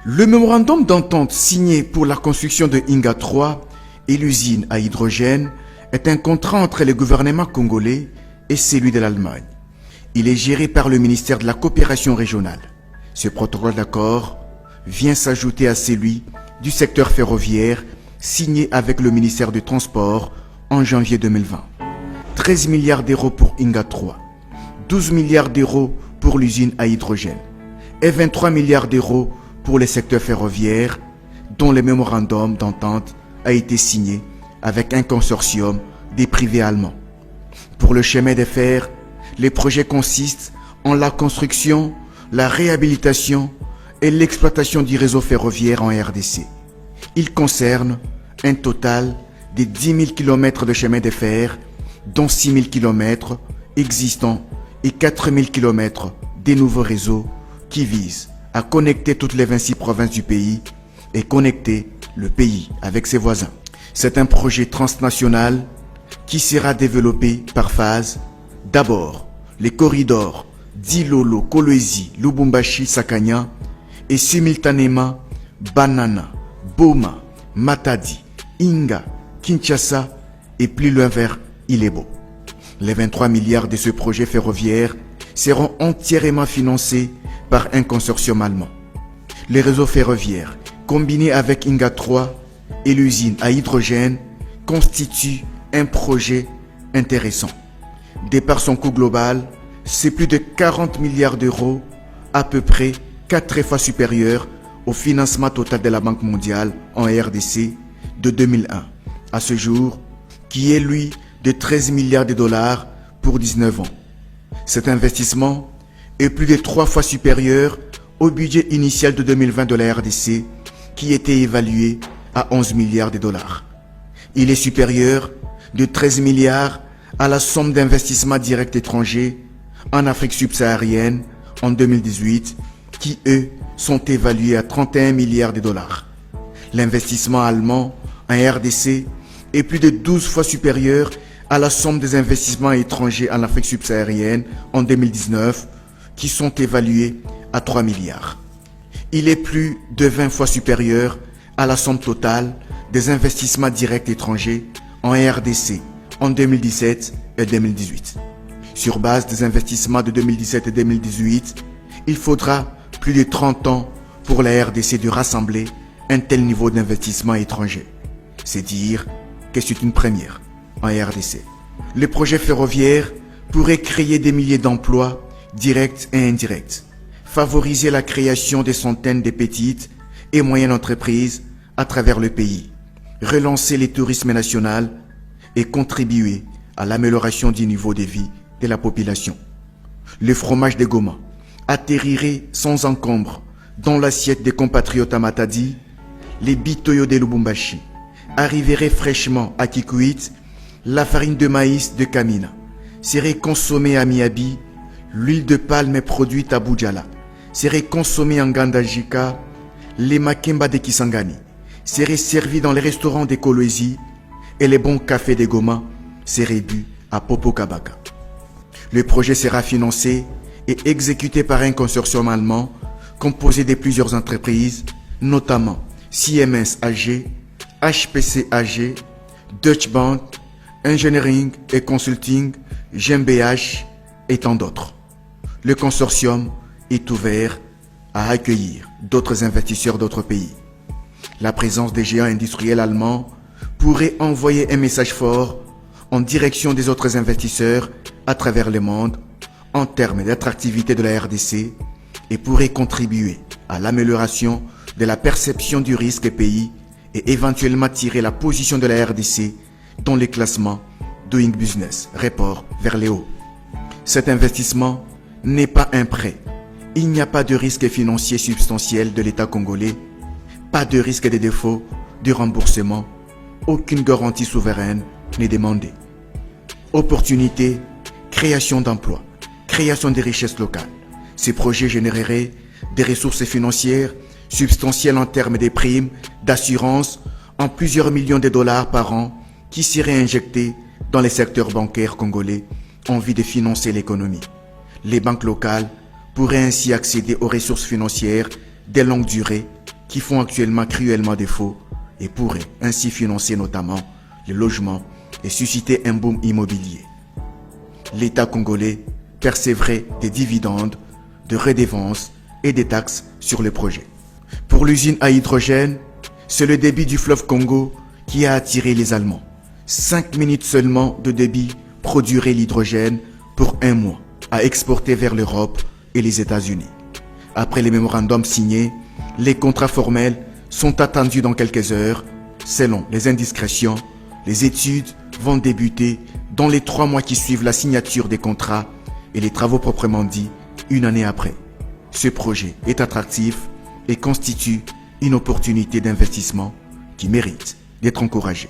Le mémorandum d'entente signé pour la construction de Inga 3 et l'usine à hydrogène est un contrat entre le gouvernement congolais et celui de l'Allemagne. Il est géré par le ministère de la Coopération régionale. Ce protocole d'accord vient s'ajouter à celui du secteur ferroviaire signé avec le ministère du Transport en janvier 2020. 13 milliards d'euros pour Inga 3, 12 milliards d'euros pour l'usine à hydrogène et 23 milliards d'euros pour les secteurs ferroviaires dont le mémorandum d'entente a été signé avec un consortium des privés allemands. Pour le chemin de fer, les projets consistent en la construction, la réhabilitation et l'exploitation du réseau ferroviaire en RDC. Il concerne un total de 10 000 km de chemin de fer, dont 6 000 km existants et 4 000 km des nouveaux réseaux qui visent à connecter toutes les 26 provinces du pays et connecter le pays avec ses voisins. C'est un projet transnational qui sera développé par phase. D'abord, les corridors Dilolo, Kolwezi, Lubumbashi, Sakanya et simultanément Banana, Boma, Matadi, Inga, Kinshasa et plus loin vers Ilebo. Les 23 milliards de ce projet ferroviaire seront entièrement financés par un consortium allemand. Le réseau ferroviaire, combiné avec Inga 3 et l'usine à hydrogène, constitue un projet intéressant. De par son coût global, c'est plus de 40 milliards d'euros, à peu près 4 fois supérieur au financement total de la Banque mondiale en RDC de 2001 à ce jour, qui est lui de 13 milliards de dollars pour 19 ans. Cet investissement est plus de 3 fois supérieur au budget initial de 2020 de la RDC, qui était évalué à 11 milliards de dollars. Il est supérieur de 13 milliards à la somme d'investissements directs étrangers en Afrique subsaharienne en 2018, qui eux sont évalués à 31 milliards de dollars. L'investissement allemand en RDC est plus de 12 fois supérieur à la somme des investissements étrangers en Afrique subsaharienne en 2019, qui sont évalués à 3 milliards. Il est plus de 20 fois supérieur à la somme totale des investissements directs étrangers en RDC en 2017 et 2018. Sur base des investissements de 2017 et 2018, il faudra plus de 30 ans pour la RDC de rassembler un tel niveau d'investissement étranger. C'est dire que c'est une première en RDC. Le projet ferroviaire pourrait créer des milliers d'emplois directs et indirects, favoriser la création de centaines de petites et moyennes entreprises à travers le pays, relancer le tourisme national et contribuer à l'amélioration du niveau de vie de la population. Le fromage de Goma atterrirait sans encombre dans l'assiette des compatriotes à Matadi. Les bitoyo de Lubumbashi arriveraient fraîchement à Kikwit. La farine de maïs de Kamina serait consommée à Miabi. L'huile de palme produite à Boudjala serait consommée en Gandajika. Les makemba de Kisangani seraient servis dans les restaurants de Kolwezi et les bons cafés de Goma seraient bu à Popokabaka. Le projet sera financé et exécuté par un consortium allemand composé de plusieurs entreprises, notamment Siemens AG, HPC AG, Deutsche Bank, Engineering et Consulting, GmbH et tant d'autres. Le consortium est ouvert à accueillir d'autres investisseurs d'autres pays. La présence des géants industriels allemands pourrait envoyer un message fort en direction des autres investisseurs à travers le monde en termes d'attractivité de la RDC et pourrait contribuer à l'amélioration de la perception du risque pays et éventuellement tirer la position de la RDC dans les classements Doing Business Report vers les hauts. Cet investissement n'est pas un prêt. Il n'y a pas de risque financier substantiel de l'État congolais, pas de risque de défaut de remboursement, aucune garantie souveraine n'est demandée. Opportunité, création d'emplois, création de richesses locales. Ces projets généreraient des ressources financières substantielles en termes de primes, d'assurance, en plusieurs millions de dollars par an qui seraient injectés dans les secteurs bancaires congolais en vue de financer l'économie. Les banques locales pourraient ainsi accéder aux ressources financières de longue durée qui font actuellement cruellement défaut et pourraient ainsi financer notamment le logement et susciter un boom immobilier. L'État congolais percevrait des dividendes, de redevances et des taxes sur le projet. Pour l'usine à hydrogène, c'est le débit du fleuve Congo qui a attiré les Allemands. 5 minutes seulement de débit produirait l'hydrogène pour un mois à exporter vers l'Europe et les États-Unis. Après les mémorandums signés, les contrats formels sont attendus dans quelques heures. Selon les indiscrétions, les études vont débuter dans les 3 mois qui suivent la signature des contrats et les travaux proprement dits une année après. Ce projet est attractif et constitue une opportunité d'investissement qui mérite d'être encouragée.